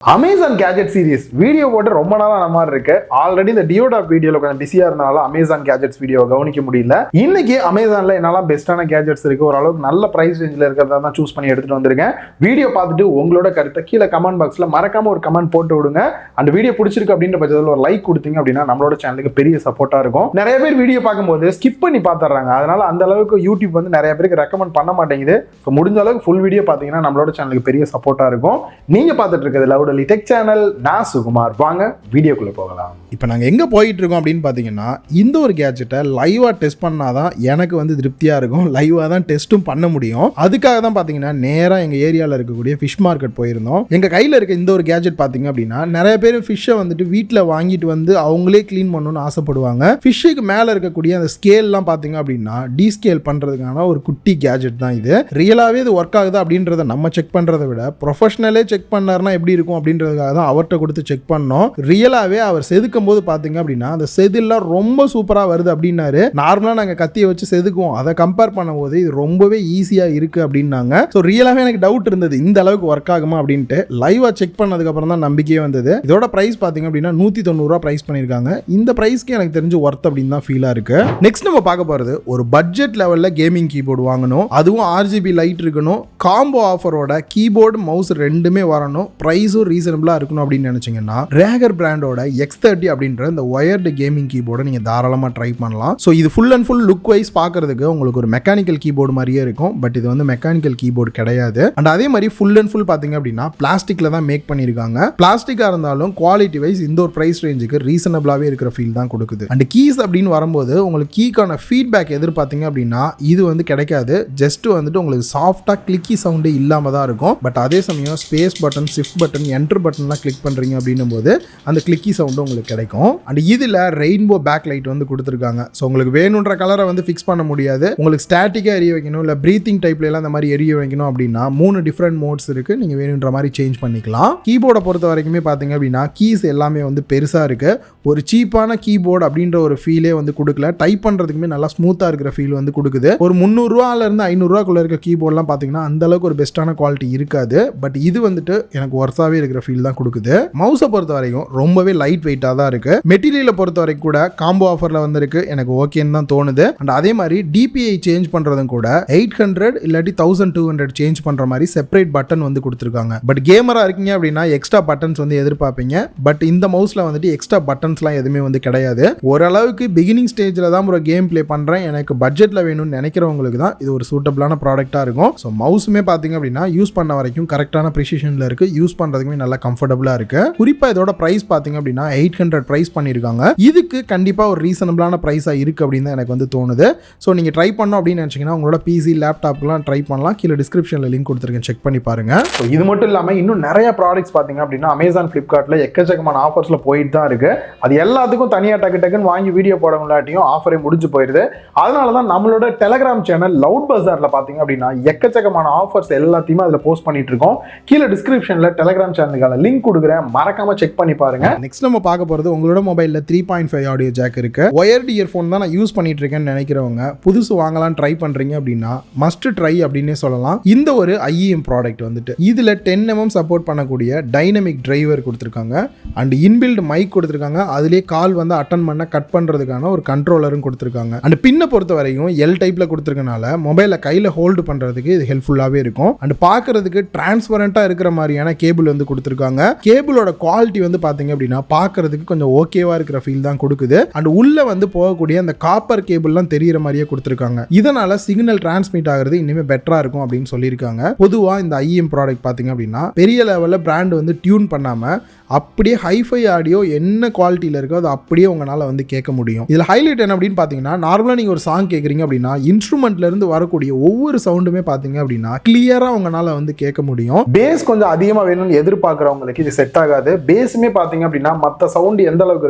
Amazon Gadget Series video போட்டு ரொம்ப நாளா அந்த மாதிரி இருக்கு. ஆல்ரெடி இந்த டியோடாப் வீடியோல கொஞ்சம் பிஸியா இருந்தனால Amazon Gadgets வீடியோ கவனிக்க முடியல. இன்னைக்கு Amazonல என்னெல்லாம் பெஸ்டான கேஜெட்ஸ் இருக்கு, ஓரளவுக்கு நல்ல பிரைஸ் ரேஞ்சில் இருக்கிறதா தான் சூஸ் பண்ணி எடுத்துட்டு வந்திருக்கேன். வீடியோ பார்த்துட்டு உங்களோட கருத்தை கீழே கமெண்ட் பாக்ஸ்ல மறக்காம ஒரு கமெண்ட் போட்டு விடுங்க. அந்த வீடியோ பிடிச்சிருக்கு அப்படின்ற பட்சத்தில் ஒரு லைக் கொடுத்தீங்க அப்படின்னா நம்மளோட சேனலுக்கு பெரிய சப்போர்ட்டா இருக்கும். நிறைய பேர் வீடியோ பார்க்கும்போது ஸ்கிப் பண்ணி பார்த்துறாங்க. அதனால அந்த அளவுக்கு யூடியூப் வந்து நிறைய பேருக்கு ரெக்கமெண்ட் பண்ண மாட்டேங்குது. முடிஞ்ச அளவுக்கு ஃபுல் வீடியோ பார்த்தீங்கன்னா நம்மளோட சேனலுக்கு பெரிய சப்போர்ட்டா இருக்கும். நீங்க பார்த்துட்டு இருக்கிறது டெக் சேனல். நான் சுகுமார். வாங்க வீடியோக்குள்ள போகலாம். இப்போ நாங்கள் எங்கே போயிட்டு இருக்கோம் அப்படின்னு பார்த்தீங்கன்னா, இந்த ஒரு கேஜெட்டை லைவாக டெஸ்ட் பண்ணாதான் எனக்கு வந்து திருப்தியாக இருக்கும். லைவாக தான் டெஸ்ட்டும் பண்ண முடியும். அதுக்காக தான் பார்த்தீங்கன்னா நேராக எங்கள் ஏரியாவில் இருக்கக்கூடிய ஃபிஷ் மார்க்கெட் போயிருந்தோம். எங்கள் கையில் இருக்க இந்த ஒரு கேஜெட் பார்த்தீங்க அப்படின்னா, நிறைய பேர் ஃபிஷ்ஷை வந்துட்டு வீட்டில் வாங்கிட்டு வந்து அவங்களே க்ளீன் பண்ணணும்னு ஆசைப்படுவாங்க. ஃபிஷ்ஷுக்கு மேலே இருக்கக்கூடிய அந்த ஸ்கேல்லாம் பார்த்தீங்க அப்படின்னா டீஸ்கேல் பண்ணுறதுக்கான ஒரு குட்டி கேஜெட் தான் இது. ரியலாகவே இது ஒர்க் ஆகுது அப்படின்றத நம்ம செக் பண்ணுறதை விட ப்ரொஃபஷனலே செக் பண்ணாருன்னா எப்படி இருக்கும் அப்படின்றதுக்காக தான் அவர்கிட்ட கொடுத்து செக் பண்ணோம். ரியலாகவே அவர் செதுக்கும் போது பார்த்தீங்க அப்படின்னா அந்த செதுலாம் ரொம்ப சூப்பராக வருது அப்படின்னாரு. நார்மலாக நாங்கள் கத்தியை வச்சு செதுக்குவோம், அதை கம்பேர் பண்ணும்போது இது ரொம்பவே ஈஸியாக இருக்குது அப்படின்னாங்க. ஸோ ரியலாகவே எனக்கு டவுட் இருந்தது இந்த அளவுக்கு ஒர்க் ஆகுமா அப்படின்ட்டு. லைவாக செக் பண்ணதுக்கப்புறம் தான் நம்பிக்கையே வந்தது. இதோட ப்ரைஸ் பார்த்தீங்க அப்படின்னா 190 ரூபா ப்ரைஸ் பண்ணியிருக்காங்க. இந்த ப்ரைஸ்க்கு எனக்கு தெரிஞ்சு ஒர்த் அப்படின்னு தான் ஃபீலாக இருக்கு. நெக்ஸ்ட் நம்ம பார்க்க போகிறது ஒரு பட்ஜெட் லெவலில் கேமிங் கீபோர்டு வாங்கணும், அதுவும் RGB லைட் இருக்கணும், காம்போ ஆஃபரோட கீபோர்டு மவுஸ் ரெண்டுமே வரணும், ப்ரைஸும் ரீசனபிளாக இருக்கணும் அப்படின்னு நினச்சிங்கன்னா ரேகர் பிராண்டோட X30 அப்படின்ற இந்த ஒயர்டு கேமிங் கீபோர்டை நீங்கள் தாராளமாக ட்ரை பண்ணலாம். ஸோ இது full and full look wise பார்க்கறதுக்கு உங்களுக்கு ஒரு மெக்கானிக்கல் கீபோர்டு மாதிரியே இருக்கும். பட் இது வந்து மெக்கானிக்கல் கீபோர்டு கிடையாது. அண்ட் அதே மாதிரி ஃபுல் அண்ட் ஃபுல் பார்த்தீங்க அப்படின்னா பிளாஸ்டிக்ல தான் மேக் பண்ணியிருக்காங்க. பிளாஸ்டிக்காக இருந்தாலும் குவாலிட்டி வைஸ் இந்த ஒரு ப்ரைஸ் ரேஞ்சுக்கு ரீசனபிளாகவே இருக்கிற ஃபீல் தான் கொடுக்குது. அண்ட் கீஸ் அப்படின்னு வரும்போது உங்களுக்கு கீக்கான ஃபீட்பேக் எதிர்பார்த்தீங்க அப்படின்னா இது வந்து கிடைக்காது. ஜஸ்ட் வந்துட்டு உங்களுக்கு சாஃப்டாக கிளிக்கி சவுண்டே இல்லாமல் தான் இருக்கும். பட் அதே சமயம் space button, shift button, enter பட்டன்லாம் கிளிக் பண்ணுறீங்க அப்படின்னும் போது அந்த கிளிக்கி சவுண்டு உங்களுக்கு கிடைக்கும். அண்ட் இதில் ரெயின்போ பேக் லைட் வந்து கொடுத்துருக்காங்க. ஸோ உங்களுக்கு வேணுன்ற கலரை வந்து ஃபிக்ஸ் பண்ண முடியாது. உங்களுக்கு ஸ்டாட்டிக்காக எரிய வைக்கணும், இல்லை ப்ரீத்திங் டைப்லாம் இந்த மாதிரி எரிய வைக்கணும் அப்படின்னா 3 டிஃப்ரெண்ட் மோட்ஸ் இருக்குது. நீங்கள் வேணுன்ற மாதிரி சேஞ்ச் பண்ணிக்கலாம். கீபோர்டை பொறுத்த வரைக்குமே பார்த்தீங்க அப்படின்னா கீஸ் எல்லாமே வந்து பெருசாக இருக்குது. ஒரு சீப்பான கீபோர்டு அப்படின்ற ஒரு ஃபீலே வந்து கொடுக்கல. டைப் பண்ணுறதுக்குமே நல்லா ஸ்மூத்தாக இருக்கிற ஃபீல் வந்து கொடுக்குது. ஒரு 300 ரூபாயிலிருந்து 500 ரூபாக்குள்ள இருக்க கீபோர்ட்லாம் பார்த்தீங்கன்னா அந்த அளவுக்கு ஒரு பெஸ்ட்டான குவாலிட்டி இருக்காது. பட் இது வந்துட்டு எனக்கு ஒர்த்தாகவே இருக்கிற ஃபீல் தான் கொடுக்குது. மவுஸை பொறுத்த வரைக்கும் ரொம்பவே லைட் வெயிட்டாக தான் இருக்கு. மெட்டீரியலை பொறுத்த வரைக்கும் கூட காம்போ ஆஃபரில் வந்திருக்கு, எனக்கு ஓகேன்னு தான் தோணுது. அண்ட் அதே மாதிரி DPI சேஞ்ச் பண்ணுறதும் கூட 800 இல்லாட்டி 1200 சேஞ்ச் பண்ணுற மாதிரி செப்பரேட் பட்டன் வந்து கொடுத்துருக்காங்க. பட் கேமரா இருக்கீங்க அப்படின்னா எக்ஸ்ட்ரா பட்டன்ஸ் வந்து எதிர்பார்ப்பீங்க. பட் இந்த மவுஸில் வந்துட்டு எக்ஸ்ட்ரா பட்டன்ஸ்லாம் எதுவுமே வந்து கிடையாது. ஓரளவுக்கு பிகினிங் ஸ்டேஜில் தான் ஒரு கேம் பிளே பண்ணுறேன், எனக்கு பட்ஜெட்டில் வேணும்னு நினைக்கிறவங்களுக்கு தான் இது ஒரு சூட்டபிளான ப்ராடக்டாக இருக்கும். ஸோ மவுஸுமே பார்த்தீங்க அப்படின்னா யூஸ் பண்ண வரைக்கும் கரெக்டான ப்ரிசிஷனில் இருக்குது, யூஸ் பண்ணுறதுக்குமே நல்லா கம்ஃபர்டபுளாக இருக்குது. குறிப்பாக இதோட ப்ரைஸ் பார்த்தீங்க அப்படின்னா 800 ப்ரைஸ் பண்ணியிருக்காங்க. இதுக்கு கண்டிப்பாக ஒரு ரீசனபிளான ப்ரைஸாக இருக்குது அப்படின்னு தான் எனக்கு வந்து தோணுது. ஸோ நீங்கள் ட்ரை பண்ணோம் அப்படின்னு நினச்சிங்கன்னா உங்களோட PC, லேப்டாப்லாம் ட்ரை பண்ணலாம். கீழே டிஸ்கிரிப்ஷனில் லிங்க் கொடுத்துருக்கேன், செக் பண்ணி பாருங்க. ஸோ இது மட்டும் இல்லாமல் இன்னும் நிறைய ப்ராடக்ட்ஸ் பார்த்தீங்க அப்படின்னா Amazon, Flipkartல எக்கச்சக்கமான ஆஃபர்ஸில் போயிட்டு தான் இருக்கு. அது எல்லாத்துக்கும் தனியாக டக்குன்னு வாங்கி வீடியோ போட முடியாட்டியும் ஆஃபரே முடிஞ்சு போயிடுது. அதனால தான் நம்மளோட டெலகிராம் சேனல் லவுட் பஜாரில் பார்த்தீங்க அப்படின்னா எக்கச்சக்கமான ஆஃபர்ஸ் எல்லாத்தையுமே அதில் போஸ்ட் பண்ணிட்டு இருக்கோம். கீழே டிஸ்கிரிப்ஷனில் டெலகிராம் சேனலுக்கான லிங்க் கொடுக்குறேன், மறக்காம செக் பண்ணி பாருங்க. நெக்ஸ்ட் நம்ம பார்க்க போகிறது உங்களோட மொபைலில் 3.5 ஆடியோ ஜாக் இருக்கு. ஒயர்டு இயர்ஃபோன் தான் நான் யூஸ் பண்ணிட்டு இருக்கேன்னு நினைக்கிறவங்க புதுசு வாங்கலாம் ட்ரை பண்றீங்க அப்படின்னா மஸ்ட் ட்ரை அப்படின்னே சொல்லலாம். இந்த ஒரு IEM ப்ராடக்ட் வந்துட்டு இதுல 10mm சப்போர்ட் பண்ணக்கூடிய டைனமிக் டிரைவர் கொடுத்துருக்காங்க. அண்ட் இன்பில்ட் மைக் கொடுத்துருக்காங்க. அதுலேயே கால் வந்து அட்டன் பண்ண கட் பண்றதுக்கான ஒரு கண்ட்ரோலரும் கொடுத்துருக்காங்க. அண்ட் பின்னை பொறுத்த வரைக்கும் L டைப்ல கொடுத்துருக்கனால மொபைலை கையில ஹோல்டு பண்றதுக்கு இது ஹெல்ப்ஃபுல்லாவே இருக்கும். அண்ட் பார்க்கறதுக்கு டிரான்ஸ்பரண்டா இருக்கிற மாதிரியான கேபிள் வந்து கொடுத்துருக்காங்க. கேபிளோட குவாலிட்டி வந்து பாத்தீங்க அப்படின்னா பார்க்கறதுக்கு கொஞ்சம் ஓகேவா இருக்கிற ஃபீல் தான் கொடுக்குது. அண்ட் உள்ள வந்து போகக்கூடிய அந்த காப்பர் கேபிள்லாம் தெரியிற மாதிரியே கொடுத்துருக்காங்க. இதனால சிக்னல் டிரான்ஸ்மிட் ஆகிறது இனிமே பெட்டரா இருக்கும் அப்படின்னு சொல்லியிருக்காங்க. பொதுவா இந்த IEM ப்ராடக்ட் பாத்தீங்க அப்படின்னா பெரிய லெவல்ல பிராண்ட் வந்து டியூன் பண்ணாம அப்படியே ஹைஃபை ஆடியோ என்ன குவாலிட்டியில் இருக்கோ அது அப்படியே உங்களால் வந்து கேட்க முடியும். இதில் ஹைலைட் என்ன அப்படின்னு பார்த்தீங்கன்னா, நார்மலாக நீங்கள் ஒரு சாங் கேட்குறீங்க அப்படின்னா இன்ஸ்ட்ருமெண்ட்லேருந்து வரக்கூடிய ஒவ்வொரு சவுண்டுமே பார்த்தீங்க அப்படின்னா கிளியராக உங்களால் வந்து கேட்க முடியும். பேஸ் கொஞ்சம் அதிகமாக வேணும்னு எதிர்பார்க்குறவங்களுக்கு இது செட் ஆகாது. பேஸுமே பார்த்தீங்க அப்படின்னா மற்ற சவுண்டு எந்த அளவுக்கு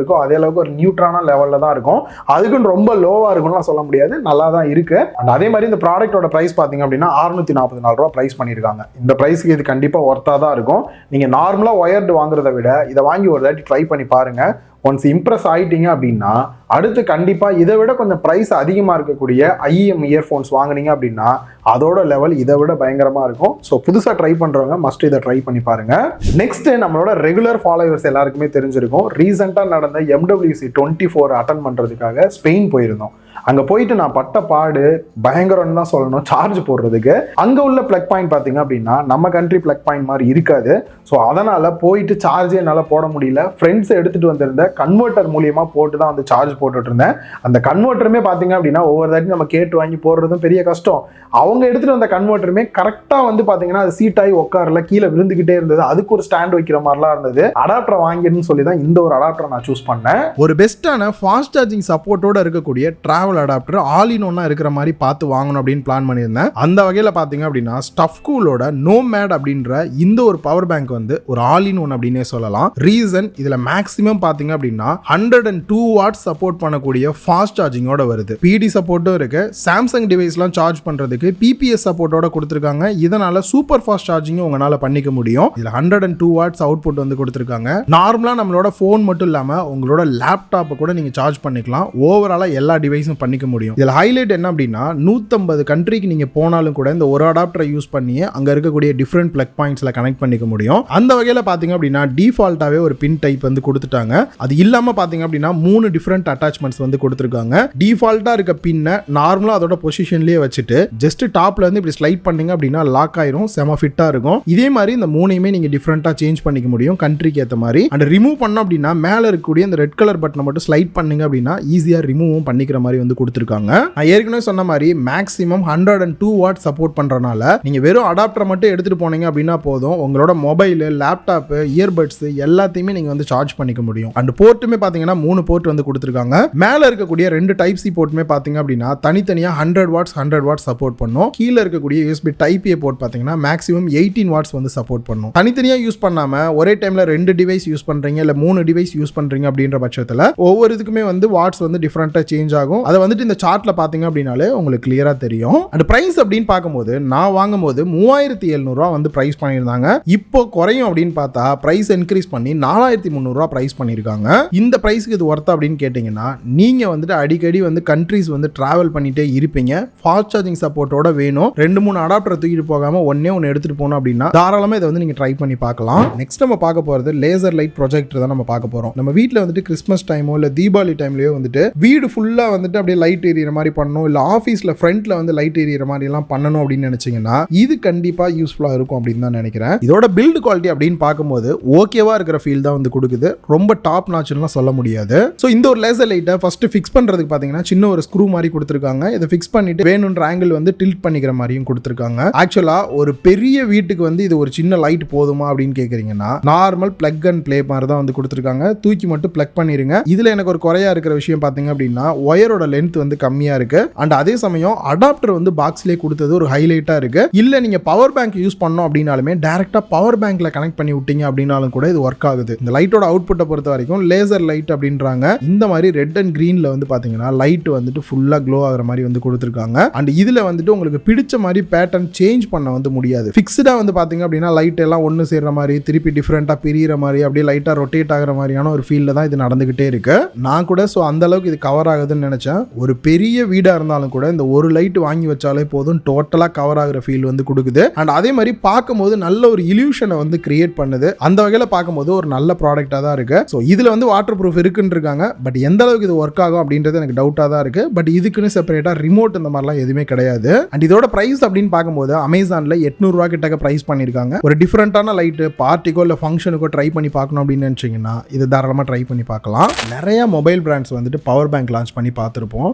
இருக்கோ அதே அளவுக்கு ஒரு நியூட்ரான லெவலில் தான் இருக்கும். அதுக்குன்னு ரொம்ப லோவாக இருக்கும்லாம் சொல்ல முடியாது, நல்லா தான் இருக்கு. அண்ட் அதே மாதிரி இந்த ப்ராடக்டோட ப்ரைஸ் பார்த்தீங்க அப்படின்னா 644 ரூபா ப்ரைஸ் பண்ணியிருக்காங்க. இந்த ப்ரைஸ்க்கு இது கண்டிப்பாக ஒர்த்தாக தான் இருக்கும். நீங்கள் நார்மலாக ஒயர்டு வாங்குறத விட இதை வாங்கி ஒரு தாட்டி ட்ரை பண்ணி பாருங்க. ஒன்ஸ் இம்ப்ரெஸ் ஆயிட்டீங்க அப்படின்னா அடுத்து கண்டிப்பாக இதை விட கொஞ்சம் ப்ரைஸ் அதிகமாக இருக்கக்கூடிய ஐஎம் இயர்ஃபோன்ஸ் வாங்குனீங்க அப்படின்னா அதோட லெவல் இதை விட பயங்கரமாக இருக்கும். ஸோ புதுசாக ட்ரை பண்ணுறவங்க மஸ்ட் இதை ட்ரை பண்ணி பாருங்க. நெக்ஸ்ட் நம்மளோட ரெகுலர் ஃபாலோவர்ஸ் எல்லாருக்குமே தெரிஞ்சிருக்கும், ரீசெண்டாக நடந்த MWC 24 அட்டன் பண்ணுறதுக்காக ஸ்பெயின் போயிருந்தோம். அங்கே போயிட்டு நான் பட்ட பாடு பயங்கரம்னு தான் சொல்லணும். சார்ஜ் போடுறதுக்கு அங்கே உள்ள ப்ளக் பாயிண்ட் பார்த்தீங்க அப்படின்னா நம்ம கண்ட்ரி ப்ளக் பாயிண்ட் மாதிரி இருக்காது. ஸோ அதனால் போயிட்டு சார்ஜே என்னால் போட முடியல. ஃப்ரெண்ட்ஸ் எடுத்துகிட்டு வந்திருந்த கன்வெர்ட்டர் மூலியமாக போட்டு தான் வந்து சார்ஜ் போட்டுட்டு இருந்தேன். அந்த கன்வெர்ட்டருமே பார்த்தீங்க அப்படின்னா ஒவ்வொரு தாட்டி நம்ம கேட்டு வாங்கி போடுறதும் பெரிய கஷ்டம். அவங்க எடுத்துகிட்டு வந்த கன்வெர்ட்டருமே கரெக்டாக வந்து பார்த்தீங்கன்னா அது சீட்டாகி உட்காரல, கீழே விழுந்துக்கிட்டே இருந்தது. அதுக்கு ஒரு ஸ்டாண்ட் வைக்கிற மாதிரிலாம் இருந்தது. அடாப்டரை வாங்கிடுன்னு சொல்லி தான் இந்த ஒரு அடாப்டரை நான் சூஸ் பண்ணேன். ஒரு பெஸ்ட்டான ஃபாஸ்ட் சார்ஜிங் சப்போர்ட்டோட இருக்கக்கூடிய டிராவல் அடாப்டர் ஆல் இன் ஒன்னா இருக்கிற மாதிரி பார்த்து வாங்கணும் அப்படின்னு பிளான் பண்ணியிருந்தேன். அந்த வகையில் பார்த்தீங்க அப்படின்னா ஸ்டஃப் கூலோட நோமேட் அப்படின்ற இந்த ஒரு பவர் பேங்க் வந்து ஒரு ஆல் இன் ஒன் அப்படின்னே சொல்லலாம். ரீசன் இதுல மேக்ஸிமம் பார்த்தீங்க அப்படின்னா 102 வாட்ஸ் சப்போர்ட் பண்ணக்கூடிய ஃபாஸ்ட் சார்ஜிங்கோட வருது. PD சப்போர்ட்டும் இருக்கு. சாம்சங் டிவைஸ்லாம் சார்ஜ் பண்றதுக்கு PPS சப்போர்ட்டோட கொடுத்துருக்காங்க. இதனால சூப்பர் ஃபாஸ்ட் சார்ஜிங் உங்களால பண்ணிக்க முடியும். இதுல 102 வாட்ஸ் அவுட்புட் வந்து கொடுத்துருக்காங்க. நார்மலா நம்மளோட போன் மட்டும் இல்லாம உங்களோட லேப்டாப்பை கூட நீங்க சார்ஜ் பண்ணிக்கலாம். ஓவராலா எல்லா டிவைஸும் பண்ணிக்க முடியும். இதுல ஹைலைட் என்ன அப்படின்னா 150 கண்ட்ரிக்கு நீங்க போனாலும் கூட இந்த ஒரு அடாப்டரை யூஸ் பண்ணி அங்க இருக்கக்கூடிய டிஃபரெண்ட் பிளக் பாயிண்ட்ஸ்ல கனெக்ட் பண்ணிக்க முடியும். அந்த வகையில பாத்தீங்க அப்படின்னா டிஃபால்ட்டாவே ஒரு பின் டைப் வந்து கொடுத்துட்டாங்க. அது இல்லாம பாத்தீங்க அப்படின்னா 3 டிஃபரெண்ட் அட்டாச்மெண்ட்ஸ் வந்து கொடுத்துருக்காங்க. டிஃபால்ட்டா இருக்க பின்னை நார்மலா அதோட பொசிஷன்லயே வச்சுட்டு ஜஸ்ட் டாப்ல இருந்து இப்படி ஸ்லைட் பண்ணீங்க அப்படின்னா லாக் ஆயிரும். செம ஃபிட்டா இருக்கும். இதே மாதிரி இந்த மூணையுமே நீங்க டிஃபரெண்டா சேஞ்ச் பண்ணிக்க முடியும் கண்ட்ரிக்கு ஏற்ற மாதிரி. அண்ட் ரிமூவ் பண்ணோம் அப்படின்னா மேல இருக்கக்கூடிய இந்த ரெட் கலர் பட்டனை மட்டும் ஸ்லைட் பண்ணீங்க அப்படின்னா ஈஸியா ரிமூவும் பண்ணிக்கிற மாதிரி வந்து கொடுத்துருக்காங்க. நான் ஏற்கனவே சொன்ன மாதிரி மேக்ஸிமம் 102 வாட் சப்போர்ட் பண்றனால நீங்க வெறும் அடாப்டர் மட்டும் எடுத்துட்டு போனீங்க அப்படின்னா போதும். உங்களோட மொபைல், லேப்டாப், இயர்பட்ஸ் எல்லாத்தையுமே நீங்க வந்து சார்ஜ் பண்ணிக்க முடியும். அண்ட் போர்ட்டுமே பாத்தீங்கன்னா 3 போர்ட் வந்து கொடுத்துருக்காங்க. மேல இருக்கக்கூடிய 2 டைப் சி போர்ட்டுமே பாத்தீங்க அப்படின்னா தனித்தனியா 100 வாட்ஸ் சப்போர்ட் பண்ணும். கீழே இருக்கக்கூடிய USB டைப் ஏ போர்ட் பாத்தீங்கன்னா மேக்ஸிமம் 18 வாட்ஸ் வந்து சப்போர்ட் பண்ணும். தனித்தனியா யூஸ் பண்ணாம ஒரே டைம்ல 2 டிவைஸ் யூஸ் பண்றீங்க இல்ல 3 டிவைஸ் யூஸ் பண்றீங்க அப்படின்ற பட்சத்துல ஒவ்வொரு இதுக்குமே வந்து வாட்ஸ் வந்து டிஃபரெண்டா சேஞ்ச் ஆகும். அதை வந்துட்டு இந்த சார்ட்ல பாத்தீங்க அப்படின்னாலே உங்களுக்கு கிளியரா தெரியும். அண்ட் பிரைஸ் அப்படின்னு பார்க்கும்போது நான் வாங்கும்போது 3700 ரூபாய் வந்து பிரைஸ் பண்ணியிருந்தாங்க. இப்போ குறையும் அப்படின்னு பார்த்தா பிரைஸ் இன்க்ரீஸ் பண்ணி 4300 ரூபாய் பிரைஸ் பண்ணியிருக்காங்க. இந்த பிரைஸ்க்கு இது ஒர்த் அப்படின்னு கேட்டீங்கன்னா நீங்க வந்துட்டு அடிக்கடி வந்து கண்ட்ரிஸ் வந்து டிராவல் பண்ணிட்டே இருப்பீங்க. ஃபாஸ்ட் சார்ஜிங் சப்போர்ட்டோட வேணும். 2-3 அடாப்டர் தூக்கிட்டு போகாம ஒன்னே ஒன்று எடுத்துட்டு போனோம் அப்படின்னா தாராளமா இதை வந்து நீங்க ட்ரை பண்ணி பார்க்கலாம். நெக்ஸ்ட் நம்ம பார்க்க போறது லேசர் லைட் ப்ரொஜெக்டர் தான் நம்ம பார்க்க போறோம். நம்ம வீட்டில் வந்துட்டு கிறிஸ்மஸ் டைமோ இல்ல தீபாவளி டைம்லயோ வந்துட்டு வீடு ஃபுல்லா வந்துட்டு அப்படியே லைட் எரியிற மாதிரி பண்ணணும், இல்ல ஆஃபீஸ்ல ஃப்ரண்ட்ல வந்து லைட் எரியிற மாதிரி எல்லாம் பண்ணணும் அப்படின்னு நினைச்சீங்கன்னா இது கண்டிப்பா யூஸ்ஃபுல்லா இருக்கும் அப்படின்னு தான் நினைக்கிறேன். இதோட பில்ட் குவாலிட்டி அப்படின்னு பார்க்கும்போது ஓகேவா இருக்கிற ஃபீல் தான் வந்து கொடுக்குது. ரொம்ப டாப் நாட்ச்லாம் சொல்ல முடியாது. ஸோ இந்த ஒரு லேசர் லைட்டை ஃபர்ஸ்ட் ஃபிக்ஸ் பண்றதுக்கு பாத்தீங்கன்னா சின்ன ஒரு ஸ்க்ரூ மாதிரி கொடுத்துருக்காங்க. இதை ஃபிக்ஸ் பண்ணிட்டு வேணுன்ற ஆங்கிள் வந்து டில்ட் பண்ணிக்கிற மாதிரியும் கொடுத்துருக்காங்க. ஆக்சுவலா ஒரு பெரிய வீட்டுக்கு வந்து இது ஒரு சின்ன லைட் போதுமா அப்படின்னு கேக்குறீங்கன்னா நார்மல் பிளக் அண்ட் பிளே மாதிரி தான் வந்து கொடுத்துருக்காங்க. தூக்கி மட்டும் பிளக் பண்ணிருங்க. இதுல எனக்கு ஒரு குறையா இருக்கிற விஷயம் பாத்தீங்க அப்படின்னா ஒயரோட லென்த் வந்து கம்மியா இருக்கு. அண்ட் அதே சமயம் அடாப்டர் வந்து பாக்ஸ்லேயே கொடுத்தது ஒரு ஹைலைட்டா இருக்கு. இல்ல நீங்க பவர் பேங்க் யூஸ் பண்ணோம் அப்படின்னாலுமே டைரக்டா பவர் பேங்க்ல கனெக்ட் பண்ணி விட்டீங்க அப்படின்னாலும் கூட இது ஒர்க் ஆகுது. இந்த லைட்டோட அவுட்புட்டை பொறுத்த வரைக்கும் லேசர் லைட் அப்படின்றாங்க. இந்த மாதிரி ரெட் அண்ட் கிரீன்ல வந்து பாத்தீங்கன்னா லைட் வந்துட்டு ஃபுல்லா க்ளோ ஆகிற மாதிரி வந்து கொடுத்துருக்காங்க. அண்ட் இதுல வந்துட்டு உங்களுக்கு பிடிச்ச மாதிரி பேட்டர்ன் சேஞ்ச் பண்ண வந்து முடியாது. ஃபிக்ஸ்டா வந்து பாத்தீங்க அப்படின்னா லைட் எல்லாம் ஒன்னு சேர்ற மாதிரி திருப்பி டிஃபரெண்டா பிரியிற மாதிரி அப்படியே லைட்டா ரொட்டேட் ஆகிற மாதிரியான ஒரு ஃபீல்ல தான் இது நடந்துகிட்டே இருக்கு. நான் கூட ஸோ அந்த அளவுக்கு இது கவர் ஆகுதுன்னு நினைச்சேன். ஒரு பெரிய வீடா இருந்தாலும் கூட இந்த ஒரு லைட் வாங்கி வச்சாலே போதும் டோட்டலா கவர் ஆகிற ஃபீல் வந்து கொடுக்குது. அண்ட் அதே மாதிரி பார்க்கும்போது நல்ல ஒரு இல்யூஷனை வந்து கிரியேட் பண்ணுது. அந்த வகையில பார்க்கும்போது ஒரு நல்ல ப்ராடக்டா தான் இருக்கு. ஸோ இதுல வந்து வாட்டர் ப்ரூஃப் இருக்குன்னு இருக்காங்க. பட் எந்த அளவுக்கு இது ஒர்க் ஆகும் அப்படின்றது எனக்கு டவுட்டா தான் இருக்கு. பட் இதுக்குன்னு செப்பரேட்டா ரிமோட் இந்த மாதிரிலாம் எதுவுமே கிடையாது. அண்ட் இதோட பிரைஸ் அப்படின்னு பார்க்கும்போது அமேசான்ல 800 ரூபாய் கிட்ட பிரைஸ் பண்ணிருக்காங்க. ஒரு டிஃபரெண்டான லைட் பார்ட்டிக்கோ இல்ல ஃபங்க்ஷனுக்கோ ட்ரை பண்ணி பார்க்கணும் அப்படின்னு நினைச்சீங்கன்னா இது தாராளமா ட்ரை பண்ணி பார்க்கலாம். நிறைய மொபைல் பிராண்ட்ஸ் வந்துட்டு பவர் பேங்க் லான்ச் பண்ணி பார்த்துருப்போம்.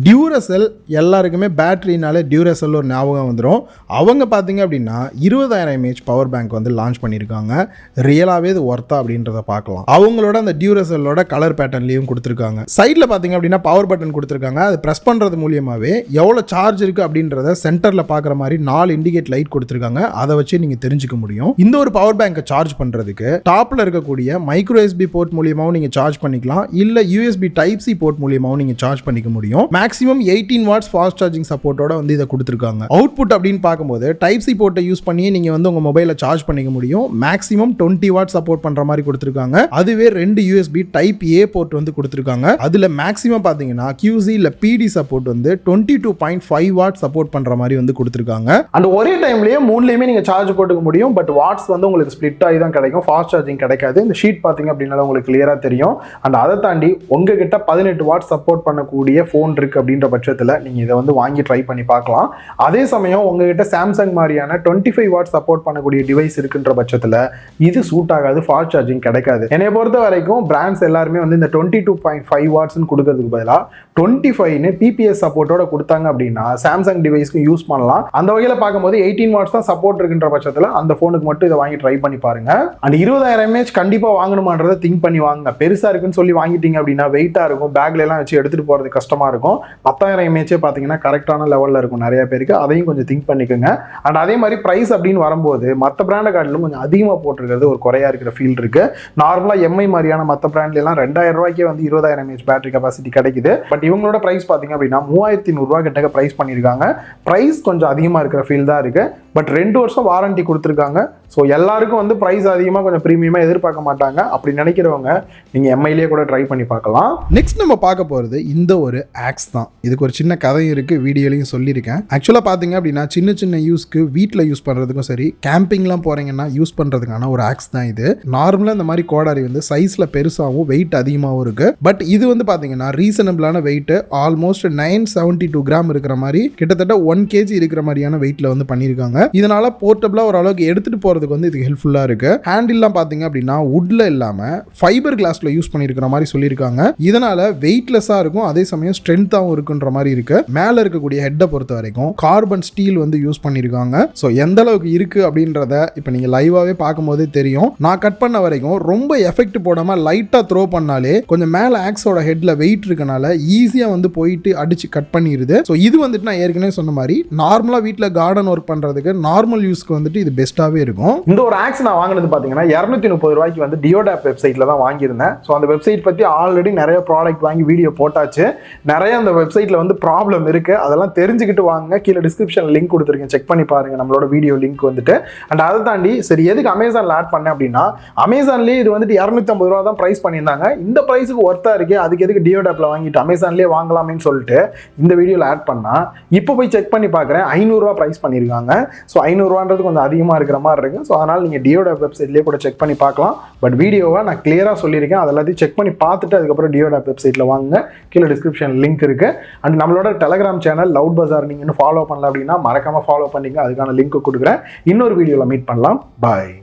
டியூரசெல் எல்லாருக்குமே பேட்டரினாலே டியூரசெல் ஒரு ஞாபகம் வந்துடும். அவங்க பார்த்தீங்க அப்படின்னா 20000 mAh பவர் பேங்க் வந்து லான்ச் பண்ணியிருக்காங்க. ரியலாகவே இது ஒர்த்தா அப்படின்றத பார்க்கலாம். அவங்களோட அந்த டியூரசெல்லோட கலர் பேட்டர்ன்லையும் கொடுத்துருக்காங்க. சைடில் பார்த்தீங்க அப்படின்னா பவர் பட்டன் கொடுத்துருக்காங்க. அது ப்ரெஸ் பண்ணுறது மூலியமாகவே எவ்வளோ சார்ஜ் இருக்குது அப்படின்றத சென்டரில் பார்க்குற மாதிரி 4 இண்டிகேட் லைட் கொடுத்துருக்காங்க. அதை வச்சு நீங்கள் தெரிஞ்சுக்க முடியும். இந்த ஒரு பவர் பேங்கை சார்ஜ் பண்ணுறதுக்கு டாப்பில் இருக்கக்கூடிய மைக்ரோ USB போர்ட் மூலியமாகவும் நீங்கள் சார்ஜ் பண்ணிக்கலாம். இல்லை USB டைப் சி போர்ட் மூலியமாகவும் நீங்கள் சார்ஜ் பண்ணிக்க முடியும். மேக்ஸிமம் 18 வாட்ஸ் ஃபாஸ்ட் சார்ஜிங் சப்போர்ட்டோட வந்து இதை கொடுத்துருக்காங்க. அவுட்புட் அப்படின்னு பார்க்கும்போது டைப் சி போர்ட்டை யூஸ் பண்ணி நீங்க வந்து உங்க மொபைலை சார்ஜ் பண்ணிக்க முடியும். மேக்ஸிமம் 20 வாட் சப்போர்ட் பண்ற மாதிரி கொடுத்துருக்காங்க. அதுவே 2 USB டைப் ஏ போர்ட் வந்து கொடுத்துருக்காங்க. அதுல மேக்ஸிமம் பாத்தீங்கன்னா QC இல்ல PD சப்போர்ட் வந்து 22.5 வாட் சப்போர்ட் பண்ற மாதிரி வந்து கொடுத்துருக்காங்க. அண்ட் ஒரே டைம்லயே மூணுலயுமே நீங்க சார்ஜ் போட்டுக்க முடியும். பட் வாட்ஸ் வந்து உங்களுக்கு ஸ்பிளிட் ஆகி தான் கிடைக்கும், ஃபாஸ்ட் சார்ஜிங் கிடைக்காது. இந்த ஷீட் பாத்தீங்க அப்படின்னா உங்களுக்கு கிளியரா தெரியும். அண்ட் அதை தாண்டி உங்ககிட்ட 18 வாட் சப்போர்ட் பண்ணக்கூடிய ஃபோன் இருக்கு அப்படின்ற பட்சத்தில் நீங்க இதை வந்து வாங்கி ட்ரை பண்ணி பார்க்கலாம். அதே சமயம் உங்ககிட்ட சாம்சங் மாதிரியான 25 வாட் சப்போர்ட் பண்ணக்கூடிய டிவைஸ் இருக்குன்ற பட்சத்தில் இது சூட் ஆகாது, ஃபாஸ்ட் சார்ஜிங் கிடைக்காது. என்னை பொறுத்த வரைக்கும் பிராண்ட்ஸ் எல்லாருமே வந்து இந்த 22.5 வாட்ஸ்னு கொடுக்கறதுக்கு பதிலாக 25ன்னு PPS சப்போர்ட்டோட கொடுத்தாங்க அப்படின்னா சாம்சங் டிவைஸ்க்கு யூஸ் பண்ணலாம். அந்த வகையில் பார்க்கும்போது 18 வாட்ஸ் தான் சப்போர்ட் இருக்குன்ற பட்சத்தில் அந்த ஃபோனுக்கு மட்டும் இதை வாங்கி ட்ரை பண்ணி பாருங்க. அண்ட் 20,000 mAh கண்டிப்பாக வாங்கணுமான்றதை திங்க் பண்ணி வாங்க. பெருசாக இருக்குன்னு சொல்லி வாங்கிட்டீங்க அப்படின்னா வெயிட்டாக இருக்கும், பேக்ல எல்லாம் வச்சு எடுத்துட்டு போகிறது கஷ்டமாக இருக்கும். 10,000 mAh பார்த்தீங்கன்னா கரெக்டான லெவலில் இருக்கும் நிறைய பேருக்கு. அதையும் கொஞ்சம் திங்க் பண்ணிக்கோங்க. அண்ட் அதே மாதிரி ப்ரைஸ் அப்படின்னு வரும்போது மற்ற பிராண்டை காட்டிலும் கொஞ்சம் அதிகமாக போட்டிருக்கிறது ஒரு குறையா இருக்கிற ஃபீல் இருக்கு. நார்மலாக MI மாதிரியான மற்ற பிராண்ட்ல எல்லாம் 2000 ரூபாய்க்கே வந்து 20,000 mAh பேட்டரி கெபாசிட்டி கிடைக்குது. பட் இவங்களோட பிரைஸ் பார்த்தீங்க அப்படின்னா 3100 ரூபாய் கிட்ட பிரைஸ் பண்ணியிருக்காங்க. பிரைஸ் கொஞ்சம் அதிகமாக இருக்கிற ஃபீல் தான் இருக்கு. பட் 2 வருஷம் வாரண்டி கொடுத்துருக்காங்க. ஸோ எல்லாருக்கும் வந்து ப்ரைஸ் அதிகமாக கொஞ்சம் ப்ரீமியமாக எதிர்பார்க்க மாட்டாங்க. அப்படி நினைக்கிறவங்க நீங்கள் MIலேயே கூட ட்ரை பண்ணி பார்க்கலாம். நெக்ஸ்ட் நம்ம பார்க்க போகிறது இந்த ஒரு ஆக்ஸ் தான். இதுக்கு ஒரு சின்ன கதை இருக்குது, வீடியோலையும் சொல்லியிருக்கேன். ஆக்சுவலாக பார்த்தீங்க அப்படின்னா சின்ன சின்ன யூஸ்க்கு வீட்டில் யூஸ் பண்ணுறதுக்கும் சரி, கேம்பிங்லாம் போகிறீங்கன்னா யூஸ் பண்ணுறதுக்கான ஒரு ஆக்ஸ் தான் இது. நார்மலாக இந்த மாதிரி கோடாரி வந்து சைஸில் பெருசாகவும் வெயிட் அதிகமாகவும் இருக்குது. பட் இது வந்து பார்த்தீங்கன்னா ரீசனபிளான வெயிட்டு ஆல்மோஸ்ட் 972 கிராம் இருக்கிற மாதிரி, கிட்டத்தட்ட 1 kg இருக்கிற மாதிரியான வெயிட்டில் வந்து பண்ணியிருக்காங்க. இதனால போர்ட்டபிளாக ஓரளவுக்கு எடுத்துகிட்டு போகிறதுக்கு வந்து இதுக்கு ஹெல்ப்ஃபுல்லாக இருக்குது. ஹேண்டில்லாம் பார்த்தீங்க அப்படின்னா வுட்ல இல்லாமல் ஃபைபர் கிளாஸில் யூஸ் பண்ணியிருக்கிற மாதிரி சொல்லியிருக்காங்க. இதனால வெயிட்லெஸ்ஸாக இருக்கும், அதே சமயம் ஸ்ட்ரென்த்தாகவும் இருக்குன்ற மாதிரி இருக்கு. மேலே இருக்கக்கூடிய ஹெட்டை பொறுத்த வரைக்கும் கார்பன் ஸ்டீல் வந்து யூஸ் பண்ணியிருக்காங்க. ஸோ எந்த அளவுக்கு இருக்கு அப்படின்றத இப்போ நீங்கள் லைவாகவே பார்க்கும்போதே தெரியும். நான் கட் பண்ண வரைக்கும் ரொம்ப எஃபெக்ட் போடாமல் லைட்டாக த்ரோ பண்ணாலே கொஞ்சம் மேலே ஆக்ஸோட ஹெட்ல வெயிட் இருக்கனால ஈஸியாக வந்து போயிட்டு அடிச்சு கட் பண்ணிடுது. ஸோ இது வந்துட்டு நான் ஏற்கனவே சொன்ன மாதிரி நார்மலாக வீட்டில் கார்டன் ஒர்க் பண்ணுறதுக்கு நார்மல் யூஸ்க்கு வந்துட்டு இது பெஸ்ட்டாகவே இருக்கும். இந்த ஒரு ஆக்ஸ் நான் வாங்கினது பார்த்தீங்கன்னா 230 ரூபாய்க்கு வந்து டியோடாப் வெப்சைட்டில் தான் வாங்கியிருந்தேன். ஸோ அந்த வெப்சைட் பற்றி ஆல்ரெடி நிறைய ப்ராடக்ட் வாங்கி வீடியோ போட்டாச்சு. நிறைய அந்த வெப்சைட்டில் வந்து ப்ராப்ளம் இருக்குது, அதெல்லாம் தெரிஞ்சுக்கிட்டு வாங்க. கீழே டிஸ்கிரிப்ஷன் லிங்க் கொடுத்துருக்கேன், செக் பண்ணி பாருங்கள் நம்மளோட வீடியோ லிங்க் வந்துட்டு. அண்ட் அதை தாண்டி சரி எதுக்கு அமேசானில் ஆட் பண்ணேன் அப்படின்னா, அமேசான்லேயே இது வந்துட்டு 250 ரூபா தான் ப்ரைஸ் பண்ணியிருந்தாங்க. இந்த ப்ரைஸுக்கு ஒர்த்தாக இருக்குது, அதுக்கு எதுக்கு டியோடாப்பில் வாங்கிட்டு அமேசான்லேயே வாங்கலாமேன்னு சொல்லிட்டு இந்த வீடியோவில் ஆட் பண்ணால் இப்போ போய் செக் பண்ணி பார்க்குறேன் 500 ரூபா ப்ரைஸ் பண்ணியிருக்காங்க. ஸோ 500 ரூபான்றது கொஞ்சம் அதிகமாக இருக்கிற மாதிரி இருக்குது. ஸோ அதனால் நீங்கள் டியோடாப் வெப்சைட்லேயே கூட செக் பண்ணி பார்க்கலாம். பட் வீடியோவை நான் கிளியராக சொல்லியிருக்கேன், அது எல்லாத்தையும் செக் பண்ணி பார்த்துட்டு அதுக்கப்புறம் டியோடாப் வெப்சைட்டில் வாங்குங்க. கீழே டிஸ்கிரிப்ஷன் லிங்க் இருக்குது. அண்ட் நம்மளோட டெலகிராம் சேனல் லவுட் பஜார் நீங்கள் இன்னும் ஃபாலோ பண்ணல அப்படின்னா மறக்காமல் ஃபாலோ பண்ணிங்க, அதுக்கான லிங்க் கொடுக்குறேன். இன்னொரு வீடியோவில் மீட் பண்ணலாம். பாய்.